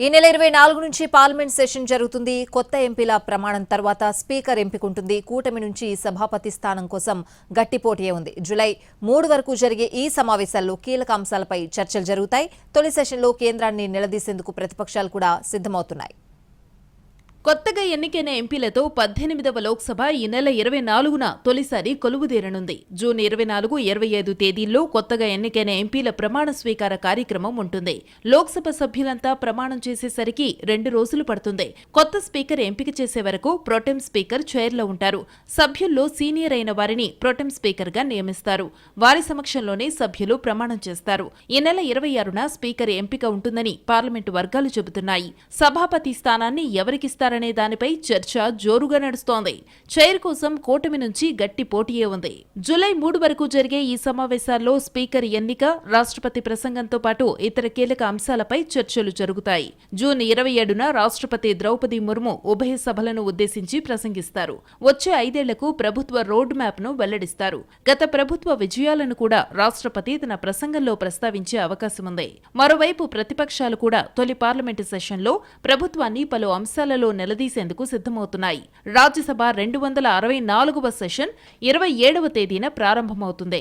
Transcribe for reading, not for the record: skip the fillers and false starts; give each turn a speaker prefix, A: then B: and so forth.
A: ఈ నెల 24 నుంచి పార్లమెంట్ సెషన్ జరుగుతుంది. కొత్త ఎంపీల ప్రమాణం తర్వాత స్పీకర్ ఎంపికంటుంది. కూటమి నుంచి సభాపతి స్థానం కోసం గట్టి పోటీయే ఉంది. జూలై 3 వరకు జరిగే ఈ సమావేశాల్లో కీలక అంశాలపై చర్చలు జరుగుతాయి. తొలి సెషన్లో కేంద్రాన్ని నిలదీసేందుకు ప్రతిపక్షాలు కూడా సిద్ధమవుతున్నాయి.
B: కొత్తగా ఎన్నికైన ఎంపీలతో 18వ లోక్సభ ఈ నెల 24న తొలిసారి కొలువుదీరనుంది. జూన్ 24, 25 తేదీల్లో కొత్తగా ఎన్నికైన ఎంపీల ప్రమాణ స్వీకార కార్యక్రమం ఉంటుంది. లోక్సభ సభ్యులంతా ప్రమాణం చేసేసరికి 2 రోజులు పడుతుంది. కొత్త స్పీకర్ ఎంపిక చేసే వరకు ప్రొటెం స్పీకర్ చైర్లో ఉంటారు. సభ్యుల్లో సీనియర్ అయిన వారిని ప్రొటెం స్పీకర్గా నియమిస్తారు. వారి సమక్షంలోనే సభ్యులు ప్రమాణం చేస్తారు. ఈ నెల 26న స్పీకర్ ఎంపిక ఉంటుందని పార్లమెంటు వర్గాలు చెబుతున్నాయి. సభాపతి స్థానాన్ని ఎవరికిస్తారు అనే దానిపై చర్చ జోరుగా నడుస్తోంది. చైర్ కోసం కూటమి నుంచి గట్టి పోటీయే ఉంది. జూలై 3 వరకు జరిగే ఈ సమావేశాల్లో స్పీకర్ ఎన్నిక, రాష్ట్రపతి ప్రసంగంతో పాటు ఇతర కీలక అంశాలపై చర్చలు జరుగుతాయి. జూన్ 27న రాష్ట్రపతి ద్రౌపది ముర్ము ఉభయ సభలను ఉద్దేశించి ప్రసంగిస్తారు. వచ్చే 5 ఏళ్లకు ప్రభుత్వ రోడ్ మ్యాప్ ను వెల్లడిస్తారు. గత ప్రభుత్వ విజయాలను కూడా రాష్ట్రపతి తన ప్రసంగంలో ప్రస్తావించే అవకాశముంది. మరోవైపు ప్రతిపక్షాలు కూడా తొలి పార్లమెంటు సెషన్లో ప్రభుత్వాన్ని పలు అంశాలలో నిలదీసేందుకు సిద్ధమవుతున్నాయి. రాజ్యసభ 264వ సెషన్ 27వ తేదీన ప్రారంభమవుతుంది.